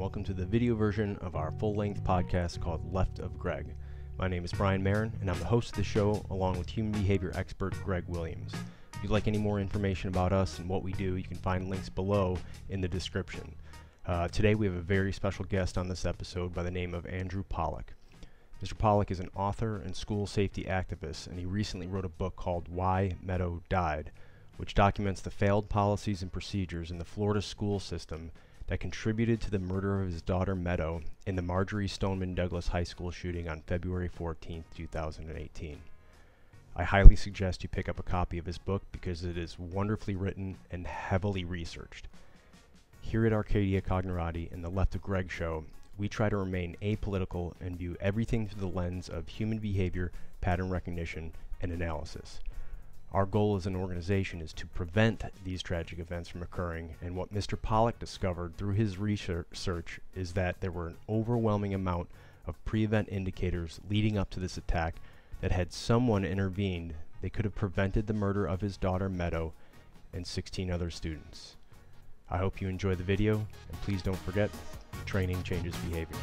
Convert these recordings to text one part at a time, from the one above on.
welcome to the video version of our full-length podcast called Left of Greg. My name is Brian Marin, and I'm the host of the show along with human behavior expert Greg Williams. If you'd like any more information about us and what we do, you can find links below in the description. Today we have a very special guest on this episode by the name of Andrew Pollack. Mr. Pollack is an author and school safety activist, and he recently wrote a book called Why Meadow Died, which documents the failed policies and procedures in the Florida school system that contributed to the murder of his daughter Meadow in the Marjory Stoneman Douglas High School shooting on February 14, 2018. I highly suggest you pick up a copy of his book because it is wonderfully written and heavily researched. Here at Arcadia Cognerati and the Left of Greg show, we try to remain apolitical and view everything through the lens of human behavior, pattern recognition, and analysis. Our goal as an organization is to prevent these tragic events from occurring, and what Mr. Pollack discovered through his research is that there were an overwhelming amount of pre-event indicators leading up to this attack that had someone intervened, they could have prevented the murder of his daughter Meadow and 16 other students. I hope you enjoy the video, and please don't forget, training changes behavior.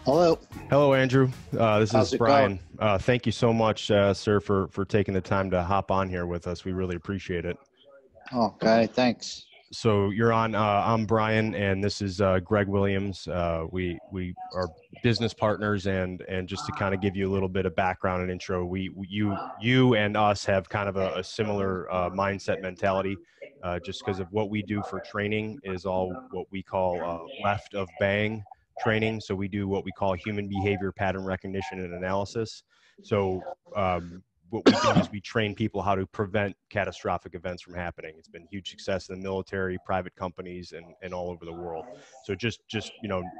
Hello. Hello, Andrew. This How's is it Brian. Thank you so much, sir, for taking the time to hop on here with us. We really appreciate it. Okay, thanks. So you're on. I'm Brian, and this is Greg Williams. We are business partners, and just to kind of give you a little bit of background and intro, you and us have kind of a similar mindset mentality. Just because of what we do for training is all what we call left of bang training. So we do what we call human behavior pattern recognition and analysis. So what we do is we train people how to prevent catastrophic events from happening. It's been huge success in the military, private companies, and all over the world. So just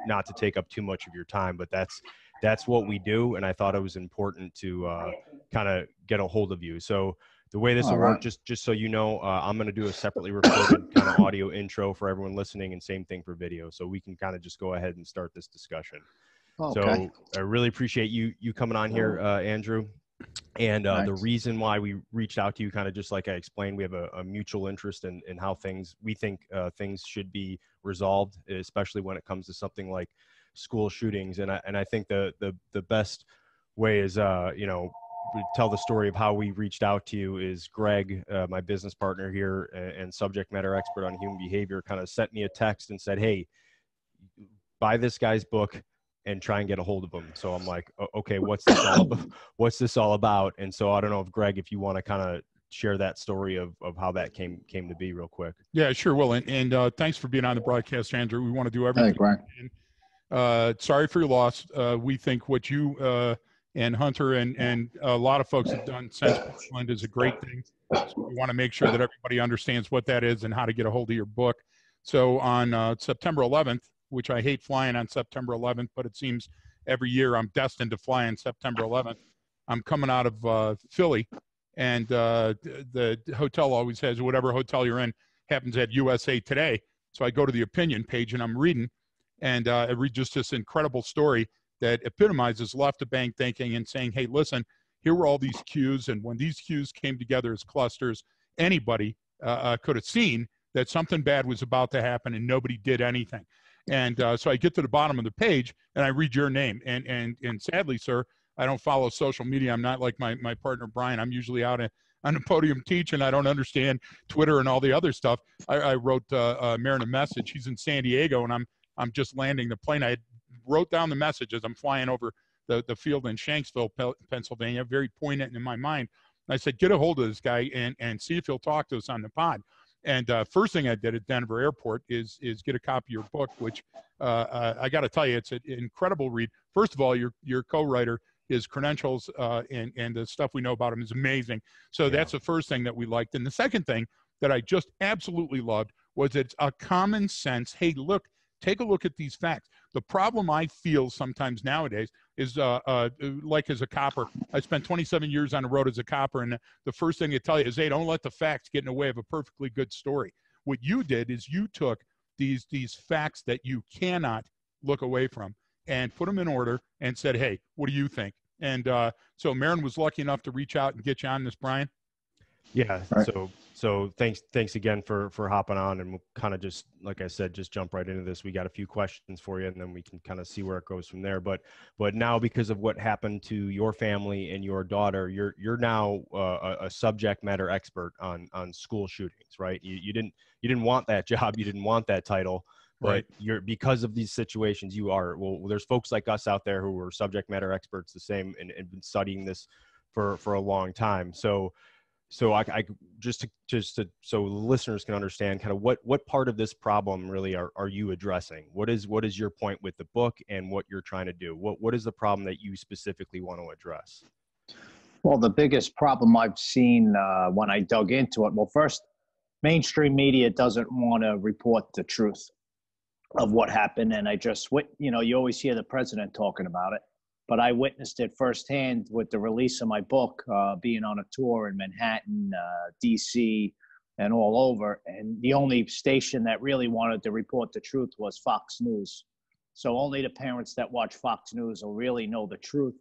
not to take up too much of your time, but that's what we do. And I thought it was important to kind of get a hold of you. So the way this will work, just so you know, I'm going to do a separately recorded kind of audio intro for everyone listening, and same thing for video. So we can kind of just go ahead and start this discussion. Okay. So I really appreciate you coming on here, Andrew. And the reason why we reached out to you, kind of just like I explained, we have a mutual interest in how we think things should be resolved, especially when it comes to something like school shootings. And I think the best way is, tell the story of how we reached out to you is Greg, my business partner here and subject matter expert on human behavior, kind of sent me a text and said, hey, buy this guy's book and try and get a hold of him. So I'm like, okay, what's this all about? And so I don't know if Greg, if you want to kind of share that story of how that came to be real quick. Yeah, sure will. And thanks for being on the broadcast, Andrew. We want to do everything. Hey, Brian. Sorry for your loss. We think what you and Hunter and a lot of folks have done since Parkland is a great thing. So we want to make sure that everybody understands what that is and how to get a hold of your book. So on September 11th, which I hate flying on September 11th, but it seems every year I'm destined to fly on September 11th. I'm coming out of Philly, and the hotel always has, whatever hotel you're in, happens at USA Today. So I go to the opinion page and I'm reading, and I read just this incredible story that epitomizes left of bang thinking and saying, hey, listen, here were all these cues, and when these cues came together as clusters, anybody could have seen that something bad was about to happen, and nobody did anything. And so I get to the bottom of the page, and I read your name. And sadly, sir, I don't follow social media. I'm not like my partner, Brian. I'm usually out on the podium teaching. I don't understand Twitter and all the other stuff. I wrote Marin a message. He's in San Diego, and I'm just landing the plane. I wrote down the message as I'm flying over the field in Shanksville, Pennsylvania, very poignant in my mind. And I said, get a hold of this guy and see if he'll talk to us on the pod. And first thing I did at Denver Airport is get a copy of your book, which I got to tell you, it's an incredible read. First of all, your co-writer, his credentials and the stuff we know about him is amazing. So that's the first thing that we liked. And the second thing that I just absolutely loved was it's a common sense, hey, look, take a look at these facts. The problem I feel sometimes nowadays is like as a copper. I spent 27 years on the road as a copper, and the first thing they tell you is, hey, don't let the facts get in the way of a perfectly good story. What you did is you took these facts that you cannot look away from and put them in order and said, hey, what do you think? And so Marin was lucky enough to reach out and get you on this, Brian. Yeah. Right. So thanks again for hopping on, and we'll kind of just, like I said, just jump right into this. We got a few questions for you, and then we can kind of see where it goes from there. But now, because of what happened to your family and your daughter, you're now a subject matter expert on school shootings, right? You didn't want that job, you didn't want that title, but Right. you're, because of these situations, you are. Well, there's folks like us out there who are subject matter experts, the same, and been studying this for a long time. So I just to so the listeners can understand kind of what part of this problem really are you addressing? What is your point with the book and what you're trying to do? What is the problem that you specifically want to address? Well, the biggest problem I've seen when I dug into it, well, first, mainstream media doesn't want to report the truth of what happened. And you always hear the president talking about it, but I witnessed it firsthand with the release of my book, being on a tour in Manhattan, DC, and all over. And the only station that really wanted to report the truth was Fox News. So only the parents that watch Fox News will really know the truth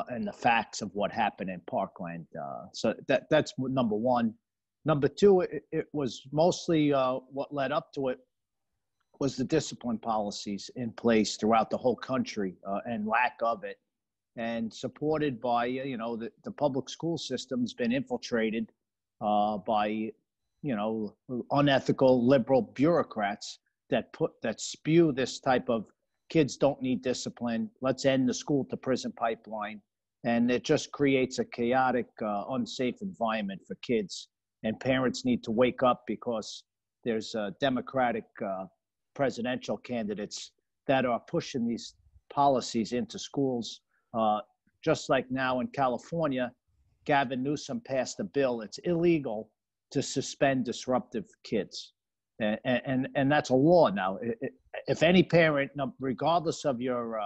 and the facts of what happened in Parkland. So that's number one. Number two, it was mostly what led up to it was the discipline policies in place throughout the whole country and lack of it, and supported by, the public school system's been infiltrated by, unethical liberal bureaucrats that spew this type of kids don't need discipline. Let's end the school to prison pipeline. And it just creates a chaotic, unsafe environment for kids. And parents need to wake up because there's Democratic presidential candidates that are pushing these policies into schools. Just like now in California, Gavin Newsom passed a bill. It's illegal to suspend disruptive kids. And that's a law now. If any parent, regardless of your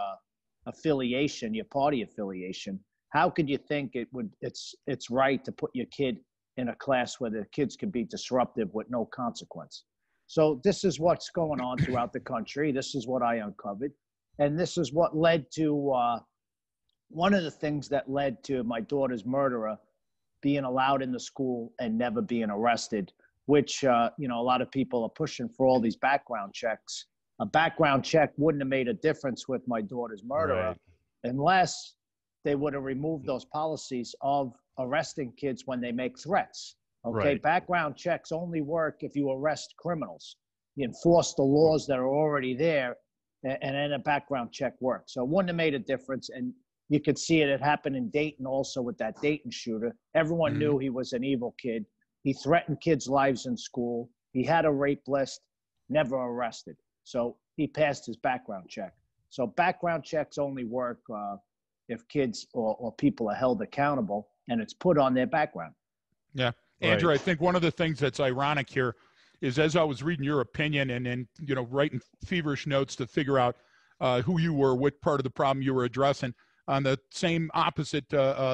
affiliation, your party affiliation, how could you think it's right to put your kid in a class where the kids can be disruptive with no consequence? So this is what's going on throughout the country. This is what I uncovered. And this is what led to one of the things that led to my daughter's murderer being allowed in the school and never being arrested, which, a lot of people are pushing for all these background checks. A background check wouldn't have made a difference with my daughter's murderer unless they would have removed those policies of arresting kids when they make threats. Okay, background checks only work if you arrest criminals. You enforce the laws that are already there, and then a background check works. So it wouldn't have made a difference. And you could see it happened in Dayton also with that Dayton shooter. Everyone knew he was an evil kid. He threatened kids' lives in school. He had a rape list, never arrested. So he passed his background check. So background checks only work if kids or people are held accountable and it's put on their background. Yeah. Andrew, I think one of the things that's ironic here is, as I was reading your opinion and writing feverish notes to figure out who you were, what part of the problem you were addressing, on the same opposite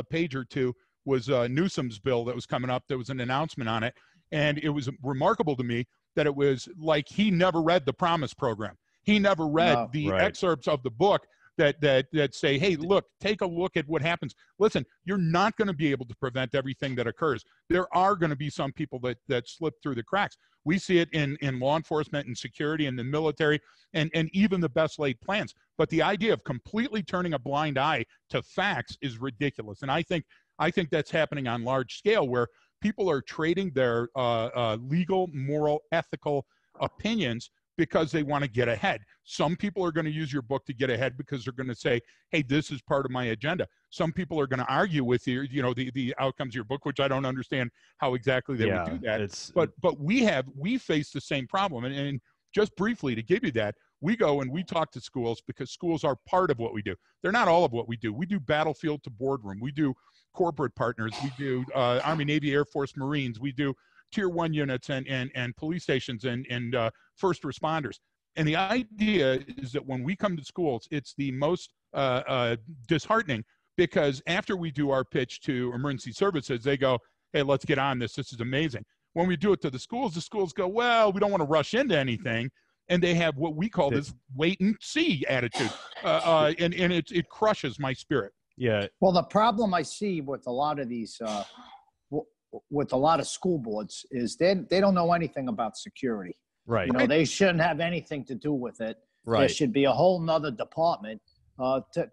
page or two was Newsom's bill that was coming up. There was an announcement on it, and it was remarkable to me that it was like he never read the Promise program. He never read the excerpts of the book that say, hey, look, take a look at what happens. Listen, you're not going to be able to prevent everything that occurs. There are going to be some people that slip through the cracks. We see it in law enforcement and security and the military and even the best laid plans. But the idea of completely turning a blind eye to facts is ridiculous. And I think that's happening on large scale, where people are trading their legal, moral, ethical opinions because they want to get ahead. Some people are going to use your book to get ahead because they're going to say, hey, this is part of my agenda. Some people are going to argue with you, the outcomes of your book, which I don't understand how exactly they would do that. But we face the same problem. And just briefly to give you that, we go and we talk to schools because schools are part of what we do. They're not all of what we do. We do battlefield to boardroom. We do corporate partners. We do Army, Navy, Air Force, Marines. We do Tier 1 units and police stations and first responders. And the idea is that when we come to schools, it's the most disheartening, because after we do our pitch to emergency services, they go, hey, let's get on this. This is amazing. When we do it to the schools go, well, we don't want to rush into anything. And they have what we call this wait and see attitude. And it crushes my spirit. Yeah. Well, the problem I see with a lot of these, with a lot of school boards is they don't know anything about security. Right. You know, they shouldn't have anything to do with it. There Right. should be a whole nother department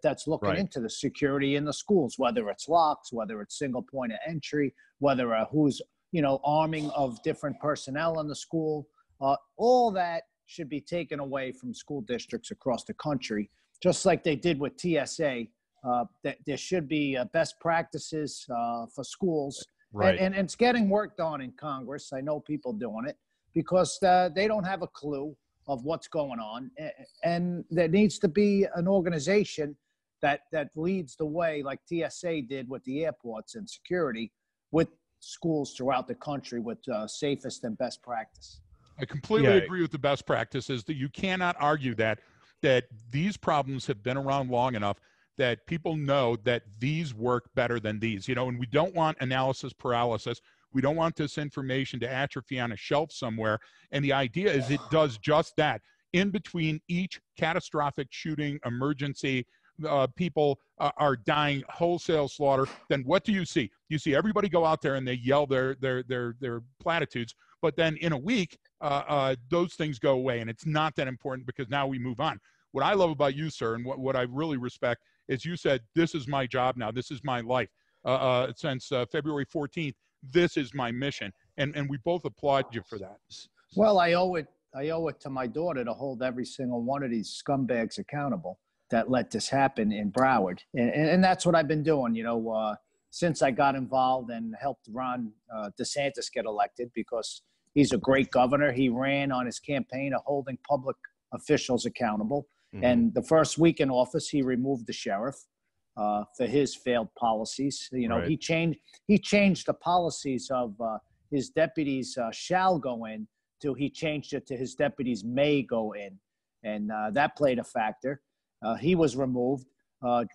that's looking Right. into the security in the schools, whether it's locks, whether it's single point of entry, whether who's, you know, arming of different personnel in the school. All that should be taken away from school districts across the country, just like they did with TSA. That there should be best practices for schools. Right. And it's getting worked on in Congress. I know people doing it because they don't have a clue of what's going on. And there needs to be an organization that leads the way, like TSA did with the airports and security, with schools throughout the country with safest and best practice. I completely agree with the best practices. That you cannot argue that these problems have been around long enough that people know that these work better than these, you know, and we don't want analysis paralysis. We don't want this information to atrophy on a shelf somewhere. And the idea is it does just that. In between each catastrophic shooting, emergency, people are dying, wholesale slaughter. Then what do you see? You see everybody go out there and they yell their platitudes. But then in a week, those things go away. And it's not that important because now we move on. What I love about you, sir, and what I really respect is you said, this is my job now. This is my life. Since February 14th, this is my mission. And we both applaud you for that. Well, I owe it to my daughter to hold every single one of these scumbags accountable that let this happen in Broward. And that's what I've been doing, you know, since I got involved and helped Ron DeSantis get elected, because he's a great governor. He ran on his campaign of holding public officials accountable. Mm-hmm. And the first week in office, he removed the sheriff for his failed policies. You know, he changed the policies of his deputies shall go in to he changed it to his deputies may go in. And that played a factor. He was removed.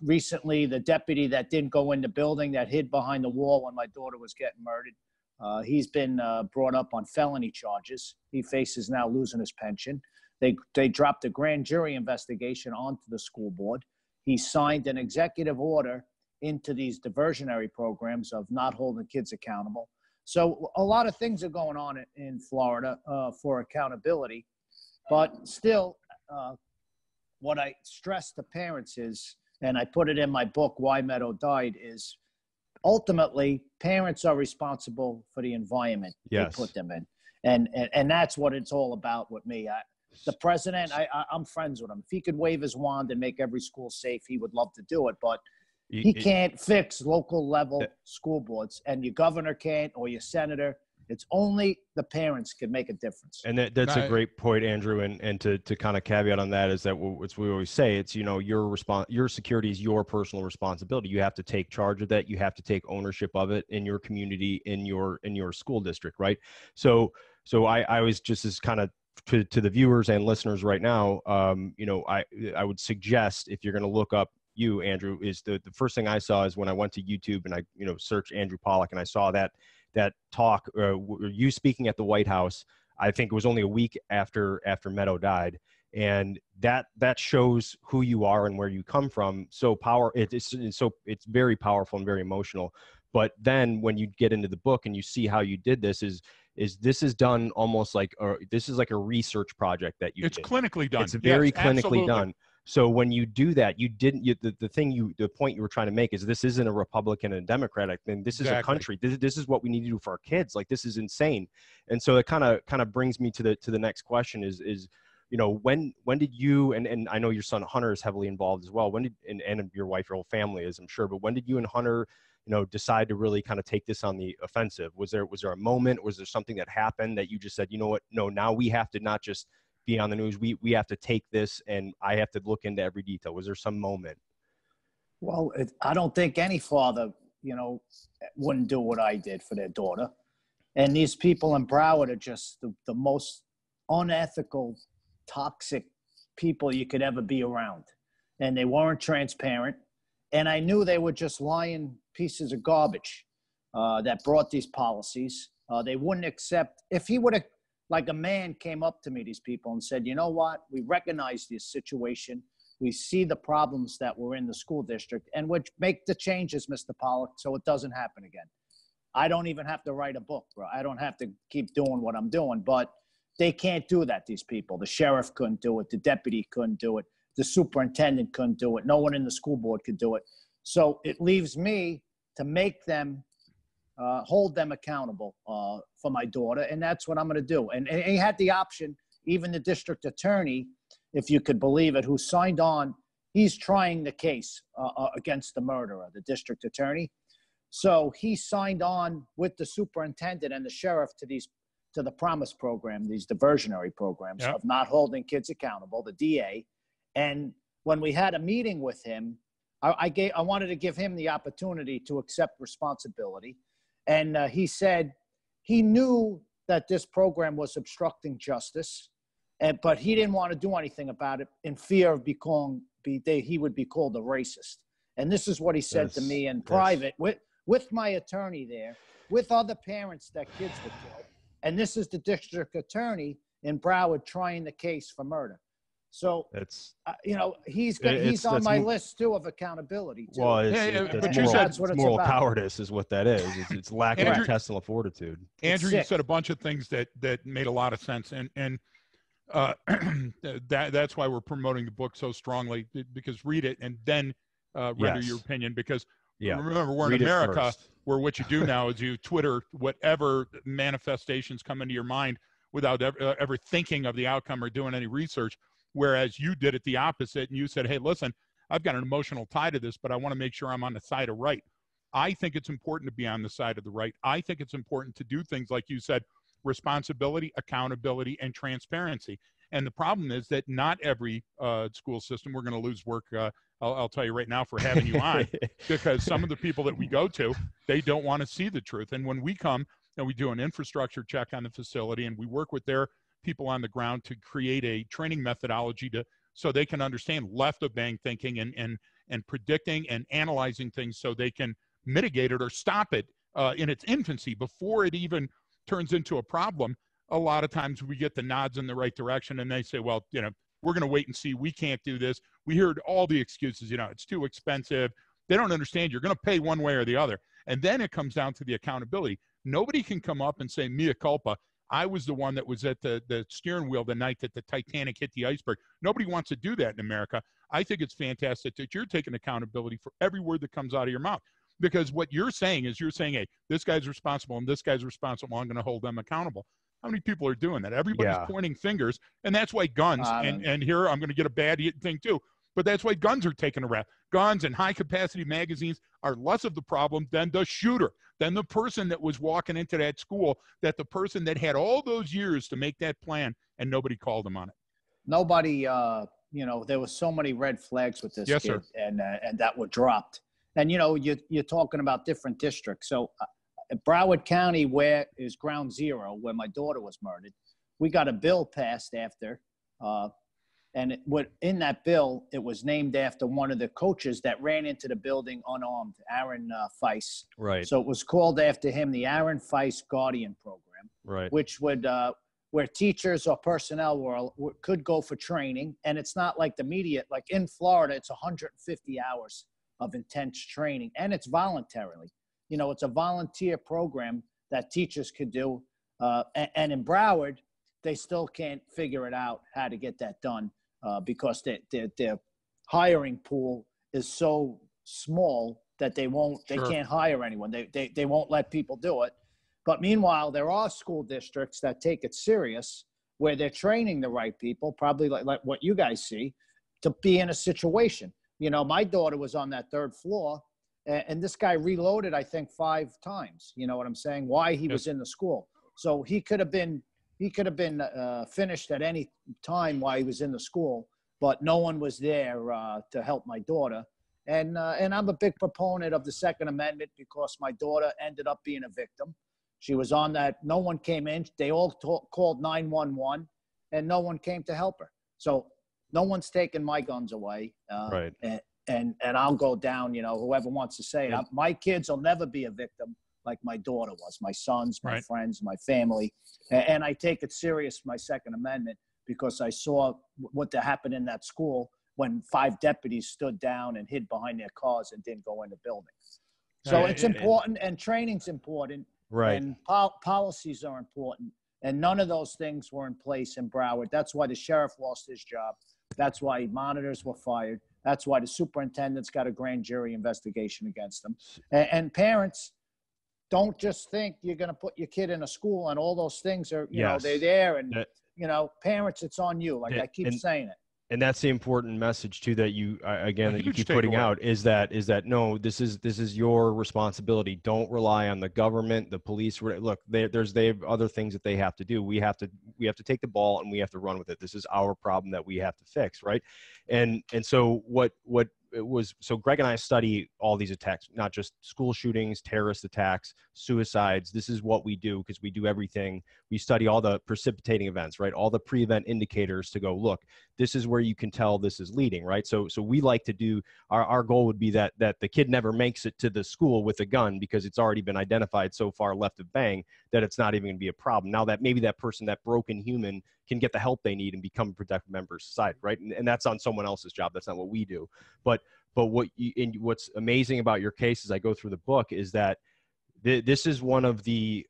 Recently, the deputy that didn't go in the building, that hid behind the wall when my daughter was getting murdered, he's been brought up on felony charges. He faces now losing his pension. They dropped a grand jury investigation onto the school board. He signed an executive order into these diversionary programs of not holding kids accountable. So a lot of things are going on in Florida for accountability. But still, what I stress to parents is, and I put it in my book, Why Meadow Died, is ultimately parents are responsible for the environment they put them in. And that's what it's all about with me. The president, I'm friends with him. If he could wave his wand and make every school safe, he would love to do it. But he can't fix local level school boards, and your governor can't, or your senator. It's only the parents can make a difference. And that's a great point, Andrew. And to kind of caveat on that is that it's we always say, it's, you know, your security is your personal responsibility. You have to take charge of that. You have to take ownership of it in your community, in your school district, right? So I was just as kind of to the viewers and listeners right now, you know, I would suggest, if you're going to look up you, Andrew, is the first thing I saw is when I went to YouTube and I, you know, searched Andrew Pollack, and I saw that talk, you speaking at the White House. I think it was only a week after Meadow died, and that shows who you are and where you come from. It's very powerful and very emotional. But then when you get into the book and you see how you did this, this is done almost like, this is like a research project that you did. It's clinically done. It's very clinically absolutely done. So when you do that, you didn't. The point you were trying to make is this isn't a Republican and Democratic thing. This is a country. This is what we need to do for our kids. Like, this is insane. And so it kind of brings me to the next question is you know, when did you, and I know your son Hunter is heavily involved as well. When did and your wife, your whole family is, I'm sure. But when did you and Hunter, you know, decide to really kind of take this on the offensive? Was there a moment? Was there something that happened that you just said, you know what? No, now we have to not just be on the news. We have to take this, and I have to look into every detail. Was there some moment? Well, I don't think any father, you know, wouldn't do what I did for their daughter. And these people in Broward are just the most unethical, toxic people you could ever be around. And they weren't transparent. And I knew they were just lying pieces of garbage that brought these policies. They wouldn't accept, if he would have, like a man came up to me, these people, and said, you know what, we recognize this situation. We see the problems that were in the school district and would make the changes, Mr. Pollack, so it doesn't happen again. I don't even have to write a book, bro. I don't have to keep doing what I'm doing, but they can't do that, these people. The sheriff couldn't do it. The deputy couldn't do it. The superintendent couldn't do it. No one in the school board could do it. So it leaves me to make them, hold them accountable for my daughter, and that's what I'm going to do. And he had the option, even the district attorney, if you could believe it, who signed on, he's trying the case against the murderer, the district attorney. So he signed on with the superintendent and the sheriff to the Promise program, these diversionary programs of not holding kids accountable, the DA. And when we had a meeting with him, I wanted to give him the opportunity to accept responsibility. And he said he knew that this program was obstructing justice, but he didn't want to do anything about it in fear of he would be called a racist. And this is what he said to me in private with my attorney there, with other parents that kids were killed. And this is the district attorney in Broward trying the case for murder. So that's he's on my list too of accountability too. Well, that's moral cowardice is what that is. It's lack of intestinal fortitude. Andrew, you said a bunch of things that made a lot of sense, and that's why we're promoting the book so strongly, because read it and then render your opinion. Because remember, we're in America, where what you do now is you Twitter whatever manifestations come into your mind without ever thinking of the outcome or doing any research. Whereas you did it the opposite, and you said, hey, listen, I've got an emotional tie to this, but I want to make sure I'm on the side of right. I think it's important to be on the side of the right. I think it's important to do things like you said, responsibility, accountability, and transparency. And the problem is that not every school system, we're going to lose work, I'll tell you right now, for having you on, because some of the people that we go to, they don't want to see the truth. And when we come and we do an infrastructure check on the facility and we work with their people on the ground to create a training methodology so they can understand left of bang thinking and predicting and analyzing things so they can mitigate it or stop it in its infancy before it even turns into a problem. A lot of times we get the nods in the right direction and they say, well, we're going to wait and see. We can't do this. We heard all the excuses, it's too expensive. They don't understand you're going to pay one way or the other. And then it comes down to the accountability. Nobody can come up and say, mea culpa. I was the one that was at the steering wheel the night that the Titanic hit the iceberg. Nobody wants to do that in America. I think it's fantastic that you're taking accountability for every word that comes out of your mouth. Because what you're saying is hey, this guy's responsible and this guy's responsible. I'm going to hold them accountable. How many people are doing that? Everybody's pointing fingers. And that's why guns, and here I'm going to get a bad thing too, but that's why guns are taking a rap. Guns and high-capacity magazines are less of the problem than the shooter, than the person that was walking into that school, that the person that had all those years to make that plan and nobody called him on it. Nobody, there was so many red flags with this kid, and that were dropped. And, you're talking about different districts. So Broward County, where is ground zero, where my daughter was murdered, we got a bill passed after, and in that bill, it was named after one of the coaches that ran into the building unarmed, Aaron Feist. Right. So it was called after him, the Aaron Feist Guardian Program. Right. Which would, where teachers or personnel could go for training. And it's not like the media, like in Florida, it's 150 hours of intense training, and it's voluntarily. It's a volunteer program that teachers could do. And in Broward, they still can't figure it out how to get that done. Because their hiring pool is so small that they can't hire anyone. They won't let people do it. But meanwhile, there are school districts that take it serious, where they're training the right people, probably like what you guys see, to be in a situation. My daughter was on that third floor, and this guy reloaded, I think, 5 times. You know what I'm saying? Why he was in the school. So he could have been finished at any time while he was in the school, but no one was there to help my daughter. And I'm a big proponent of the Second Amendment because my daughter ended up being a victim. She was on that. No one came in. They all called 911, and no one came to help her. So no one's taking my guns away. Right. And I'll go down, whoever wants to say it. My kids will never be a victim like my daughter was, my sons, my friends, my family. And I take it serious, my Second Amendment, because I saw what happened in that school when 5 deputies stood down and hid behind their cars and didn't go in the building. So it's important, and training's important, right? And policies are important, and none of those things were in place in Broward. That's why the sheriff lost his job. That's why monitors were fired. That's why the superintendent's got a grand jury investigation against them. And parents, don't just think you're going to put your kid in a school and all those things are, you know, they're there. And, parents, it's on you. Like I keep saying it. And that's the important message too, that you, again, that you keep putting out is that no, this is your responsibility. Don't rely on the government, the police. Look, they have other things that they have to do. We have to take the ball and we have to run with it. This is our problem that we have to fix. Right. And so so Greg and I study all these attacks, not just school shootings, terrorist attacks, suicides. This is what we do because we do everything. We study all the precipitating events, right? All the pre-event indicators to go, look, this is where you can tell this is leading, right? So we like to do, our goal would be that the kid never makes it to the school with a gun because it's already been identified so far left of bang that it's not even going to be a problem. Now that maybe that person, that broken human, can get the help they need and become a productive member of society, right? And that's on someone else's job. That's not what we do. But what's amazing about your case as I go through the book is that this is one of the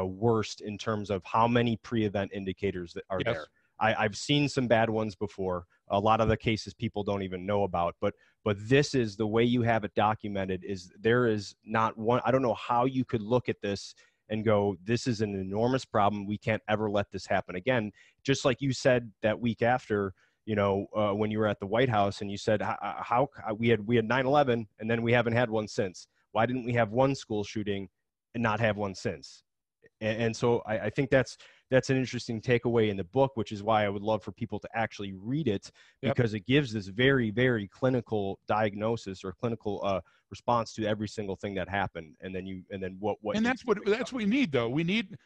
worst in terms of how many pre-event indicators that are there. I've seen some bad ones before. A lot of the cases people don't even know about, but this is the way you have it documented. Is there is not one. I don't know how you could look at this and go, this is an enormous problem. We can't ever let this happen again. Just like you said that week after, when you were at the White House and you said how we had 9/11 and then we haven't had one since. Why didn't we have one school shooting and not have one since? And so I think that's an interesting takeaway in the book, which is why I would love for people to actually read it, because it gives this very, very clinical diagnosis or clinical response to every single thing that happened. And then what and that's what we need, though. We need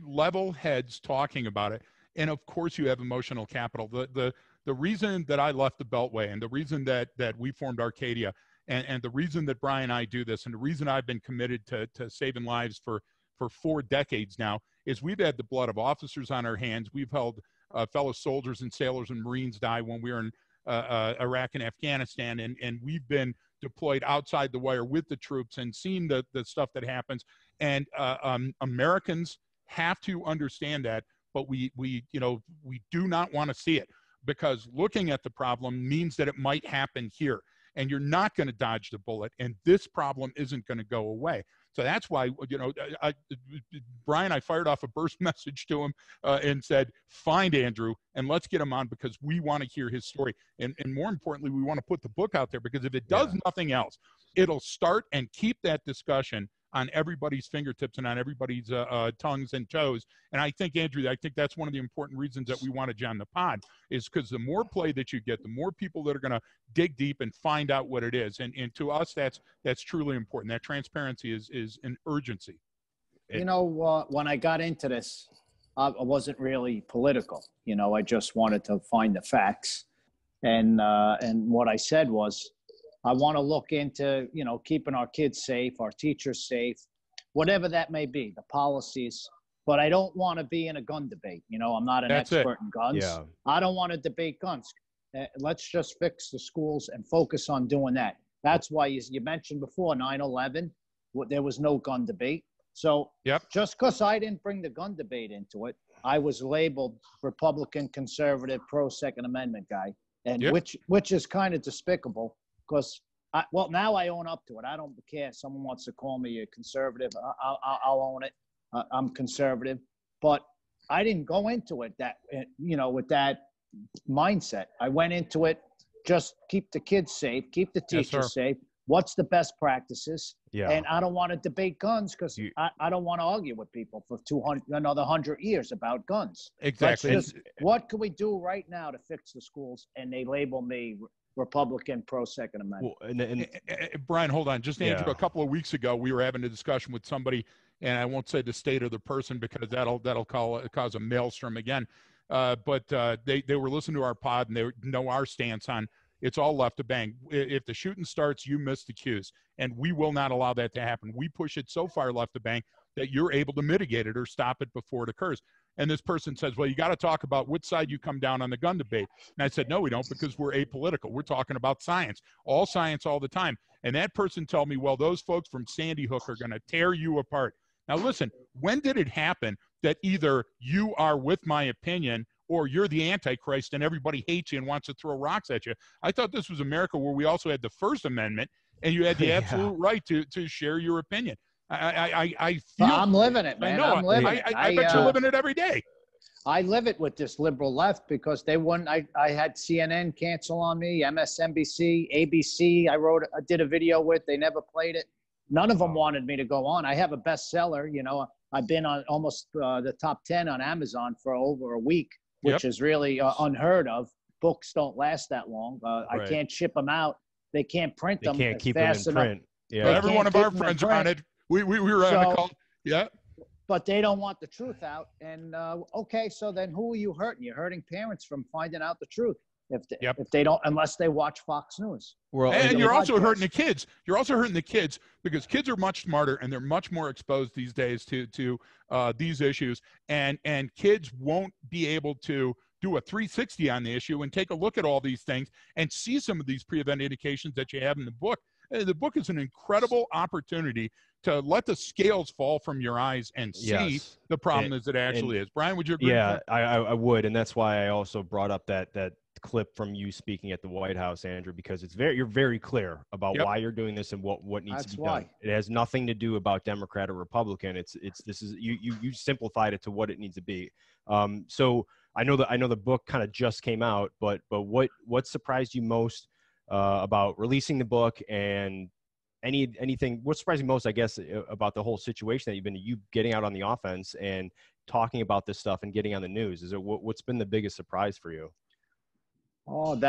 level heads talking about it. And of course you have emotional capital. The reason that I left the Beltway and the reason that we formed Arcadia and the reason that Brian and I do this and the reason I've been committed to saving lives for 4 decades now is we've had the blood of officers on our hands. We've held fellow soldiers and sailors and Marines die when we were in Iraq and Afghanistan, and we've been deployed outside the wire with the troops and seen the stuff that happens. And Americans have to understand that, but we do not want to see it, because looking at the problem means that it might happen here, and you're not going to dodge the bullet, and this problem isn't going to go away. So that's why, Brian, I fired off a burst message to him and said, find Andrew and let's get him on, because we want to hear his story. And more importantly, we want to put the book out there, because if it does nothing else, it'll start and keep that discussion on everybody's fingertips and on everybody's tongues and toes. And I think, Andrew, that's one of the important reasons that we wanted you on the pod, is because the more play that you get, the more people that are going to dig deep and find out what it is. And to us, that's truly important. That transparency is an urgency. When I got into this, I wasn't really political. I just wanted to find the facts. And what I said was, I want to look into, keeping our kids safe, our teachers safe, whatever that may be, the policies. But I don't want to be in a gun debate. I'm not an expert in guns. Yeah. I don't want to debate guns. Let's just fix the schools and focus on doing that. That's why you mentioned before 9/11, there was no gun debate. So just because I didn't bring the gun debate into it, I was labeled Republican, conservative, pro-Second Amendment guy, and which is kind of despicable. Because, now I own up to it. I don't care if someone wants to call me a conservative. I'll own it. I'm conservative. But I didn't go into it with that mindset. I went into it, just keep the kids safe, keep the teachers safe. What's the best practices? Yeah. And I don't want to debate guns, because I don't want to argue with people for another 100 years about guns. Exactly. What can we do right now to fix the schools? And they label me Republican, pro-Second Amendment. Well, Brian, hold on. Just Andrew, a couple of weeks ago, we were having a discussion with somebody, and I won't say the state of the person because that'll cause a maelstrom again. But they were listening to our pod, and they know our stance on it's all left to bang. If the shooting starts, you miss the cues, and we will not allow that to happen. We push it so far left to bang that you're able to mitigate it or stop it before it occurs. And this person says, well, you got to talk about which side you come down on the gun debate. And I said, no, we don't, because we're apolitical. We're talking about science all the time. And that person told me, well, those folks from Sandy Hook are going to tear you apart. Now, listen, when did it happen that either you are with my opinion or you're the Antichrist and everybody hates you and wants to throw rocks at you? I thought this was America where we also had the First Amendment and you had the absolute right to share your opinion. I feel I'm living it, man. I'm living it. I bet you're living it every day. I live it with this liberal left because they wouldn't. I had CNN cancel on me, MSNBC, ABC. I did a video with. They never played it. None of them wanted me to go on. I have a bestseller. You know, I've been on almost the top 10 on Amazon for over a week, which is really unheard of. Books don't last that long. I can't ship them out. They can't print them. They can't keep them in print. Yeah. Well, every one of our friends are on it. We were on the call. Yeah. But they don't want the truth out. And okay, so then who are you hurting? You're hurting parents from finding out the truth if they don't, unless they watch Fox News. And you're also hurting the kids. You're also hurting the kids because kids are much smarter and they're much more exposed these days to these issues. And kids won't be able to do a 360 on the issue and take a look at all these things and see some of these pre-event indications that you have in the book. The book is an incredible opportunity to let the scales fall from your eyes and see the problem as it actually is. Brian, would you agree? Yeah, I would. And that's why I also brought up that clip from you speaking at the White House, Andrew, because you're very clear about why you're doing this and what needs to be done. It has nothing to do about Democrat or Republican. You simplified it to what it needs to be. So I know the book kind of just came out, but what surprised you most about releasing the book, and anything what surprised you most, I guess, about the whole situation that you getting out on the offense and talking about this stuff and getting on the news? Is it what's been the biggest surprise for you? Oh,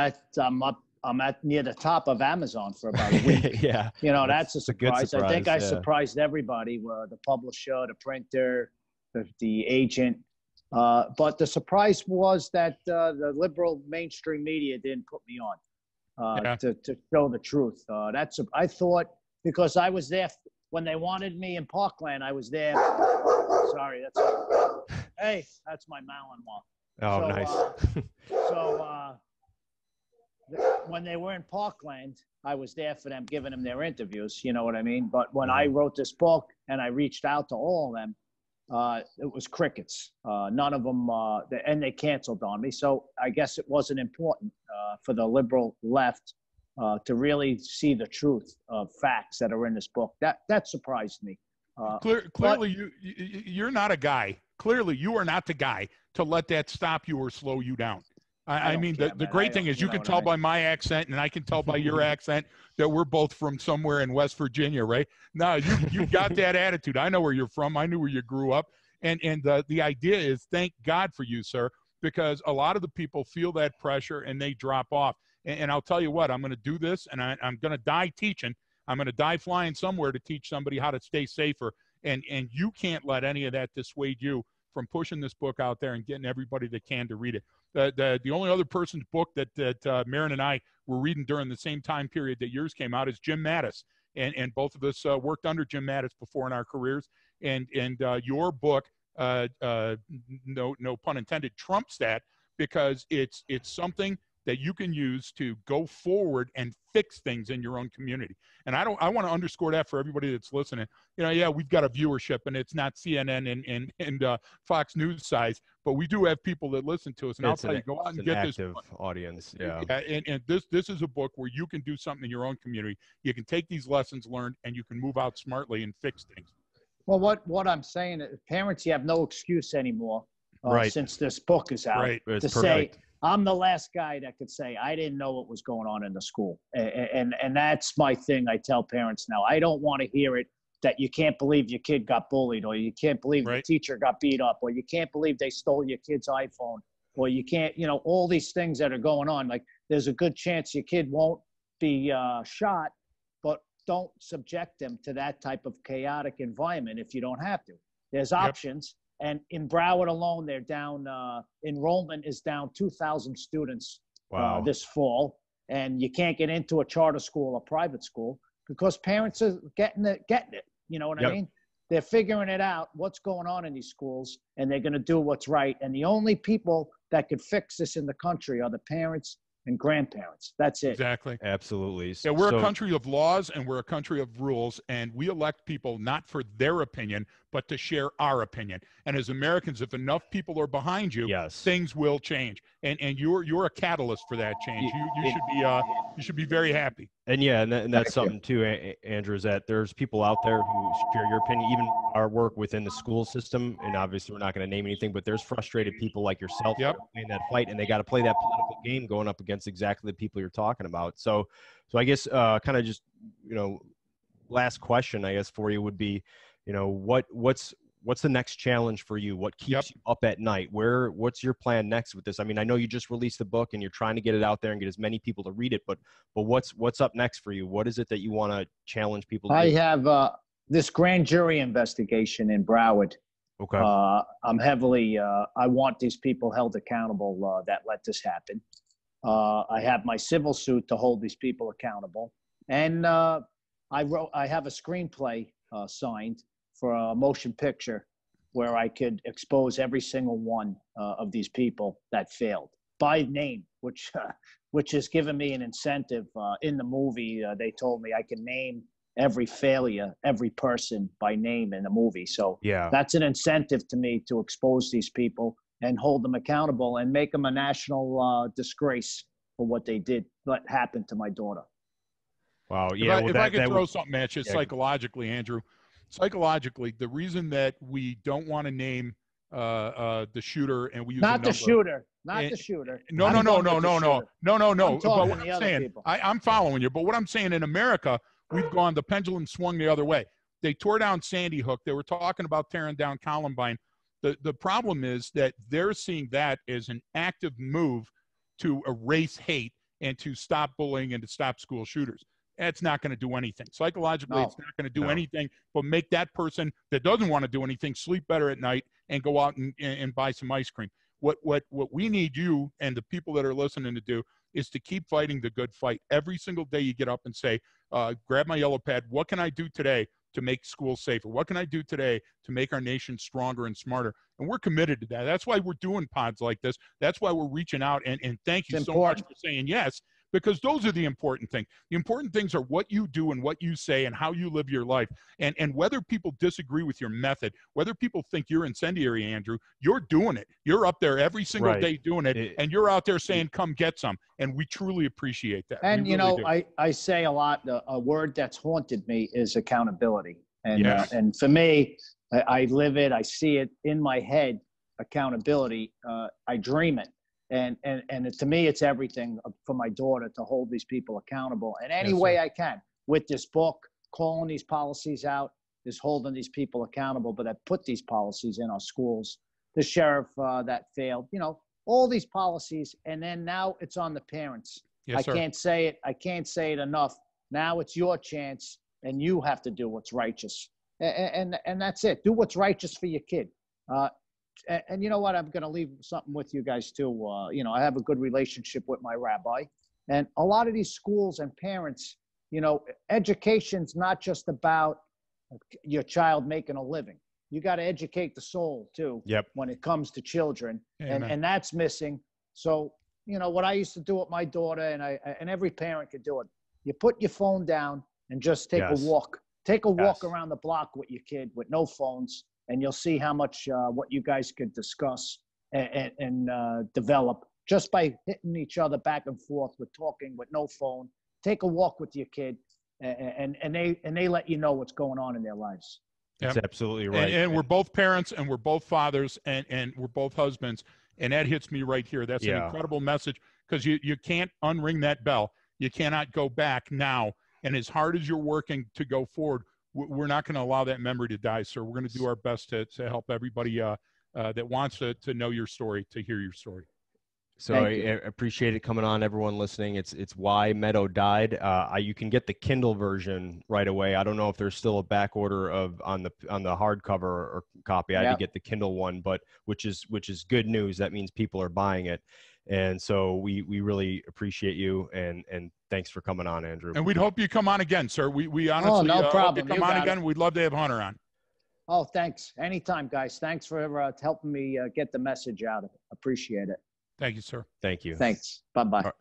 I'm at near the top of Amazon for about a week. Yeah, you know, that's a surprise. I think I surprised everybody, the publisher, the printer, the agent. But the surprise was that the liberal mainstream media didn't put me on to show the truth. I thought, because I was there when they wanted me in Parkland, I was there. Sorry, that's my Malinois. Oh, nice. When they were in Parkland, I was there for them, giving them their interviews. You know what I mean? But when I wrote this book and I reached out to all of them, it was crickets. None of them, and they canceled on me. So I guess it wasn't important for the liberal left to really see the truth of facts that are in this book. That surprised me. Clearly, you're not a guy. Clearly, you are not the guy to let that stop you or slow you down. I mean, the great thing is you can tell by my accent, and I can tell by your accent that we're both from somewhere in West Virginia, right? No, you got that attitude. I know where you're from. I knew where you grew up. And the idea is, thank God for you, sir, because a lot of the people feel that pressure and they drop off. And I'll tell you what, I'm going to do this, and I'm going to die teaching. I'm going to die flying somewhere to teach somebody how to stay safer. And you can't let any of that dissuade you from pushing this book out there and getting everybody that can to read it. The only other person's book that Marin and I were reading during the same time period that yours came out is Jim Mattis. And both of us worked under Jim Mattis before in our careers. And your book, no pun intended, trumps that, because it's something that you can use to go forward and fix things in your own community. And I want to underscore that for everybody that's listening. You know, we've got a viewership, and it's not CNN and Fox News size, but we do have people that listen to us. And I'll tell you, go out and get this audience. Yeah. And this is a book where you can do something in your own community. You can take these lessons learned and you can move out smartly and fix things. Well, what I'm saying, parents, you have no excuse anymore since this book is out to say, I'm the last guy that could say, I didn't know what was going on in the school. And that's my thing. I tell parents now, I don't want to hear it that you can't believe your kid got bullied, or you can't believe the teacher got beat up, or you can't believe they stole your kid's iPhone, or you can't, all these things that are going on. Like, there's a good chance your kid won't be shot, but don't subject them to that type of chaotic environment if you don't have to. There's options. And in Broward alone, they're down, enrollment is down 2,000 students this fall. And you can't get into a charter school or private school because parents are getting it. You know what I mean? they're figuring it out, what's going on in these schools, and they're going to do what's right. And the only people that could fix this in the country are the parents and grandparents. That's it. Exactly. Absolutely. Yeah, we're a country of laws and we're a country of rules, and we elect people not for their opinion, but to share our opinion. And as Americans, if enough people are behind you, yes, things will change. And you're a catalyst for that change. You should be very happy. And yeah, and that's something too, Andrew, is that there's people out there who share your opinion, even our work within the school system. And obviously, we're not going to name anything, but there's frustrated people like yourself Yep. playing that fight, and they got to play that political game going up against exactly the people you're talking about. So I guess kind of just, last question, I guess, for you would be, what's the next challenge for you? What keeps you up at night? What's your plan next with this? I mean, I know you just released the book and you're trying to get it out there and get as many people to read it, but what's up next for you? What is it that you want to challenge people to do? I have this grand jury investigation in Broward. Okay. I'm heavily, I want these people held accountable that let this happen. I have my civil suit to hold these people accountable. And I have a screenplay signed for a motion picture where I could expose every single one of these people that failed by name, which has given me an incentive. In the movie, they told me I can name every failure, every person by name in the movie. So yeah, that's an incentive to me to expose these people and hold them accountable and make them a national disgrace for what they did, what happened to my daughter. Wow. Yeah. If I could throw something at you psychologically, Andrew, psychologically, the reason that we don't want to name the shooter and we use not the shooter. No. I'm But what I'm saying, I'm following you. But what I'm saying, in America, we've gone, the pendulum swung the other way. They tore down Sandy Hook. They were talking about tearing down Columbine. The problem is that they're seeing that as an active move to erase hate and to stop bullying and to stop school shooters. That's not going to do anything. Psychologically, it's not going to do anything but make that person that doesn't want to do anything sleep better at night and go out and buy some ice cream. What we need you and the people that are listening to do is to keep fighting the good fight. Every single day you get up and say, grab my yellow pad. What can I do today to make schools safer? What can I do today to make our nation stronger and smarter? And we're committed to that. That's why we're doing pods like this. That's why we're reaching out. And thank you so much for saying yes, because those are the important things. The important things are what you do and what you say and how you live your life. And whether people disagree with your method, whether people think you're incendiary, Andrew, you're doing it. You're up there every single day doing it, and you're out there saying, come get some. And we truly appreciate that. And, I say a lot, a word that's haunted me is accountability. And, and for me, I live it. I see it in my head, accountability. I dream it. And to me, it's everything for my daughter to hold these people accountable in any way I can. With this book, calling these policies out is holding these people accountable, but I put these policies in our schools. The sheriff that failed, all these policies, and then now it's on the parents. I can't say it. I can't say it enough. Now it's your chance, and you have to do what's righteous. And that's it. Do what's righteous for your kid. And you know what? I'm going to leave something with you guys too. I have a good relationship with my rabbi, and a lot of these schools and parents, education's not just about your child making a living. You got to educate the soul too. When it comes to children, and that's missing. So, what I used to do with my daughter, and every parent could do it. You put your phone down and just take a walk. Take a walk around the block with your kid with no phones. And you'll see how much what you guys could discuss and develop just by hitting each other back and forth with talking with no phone. Take a walk with your kid, and they let you know what's going on in their lives. That's absolutely right. And we're both parents, and we're both fathers, and we're both husbands, and that hits me right here. That's an incredible message, because you can't unring that bell. You cannot go back now. And as hard as you're working to go forward, we're not going to allow that memory to die, sir. We're going to do our best to help everybody that wants to know your story, to hear your story. So I appreciate it coming on, everyone listening. It's Why Meadow Died. You can get the Kindle version right away. I don't know if there's still a back order on the hardcover or copy. I had to get the Kindle one, but which is good news. That means people are buying it. And so we really appreciate you, and thanks for coming on, Andrew. And we'd hope you come on again, sir. We honestly no problem. Hope you come on again. We'd love to have Hunter on. Oh, thanks. Anytime, guys. Thanks for helping me get the message out. Appreciate it. Thank you, sir. Thank you. Thanks. Bye-bye. All right.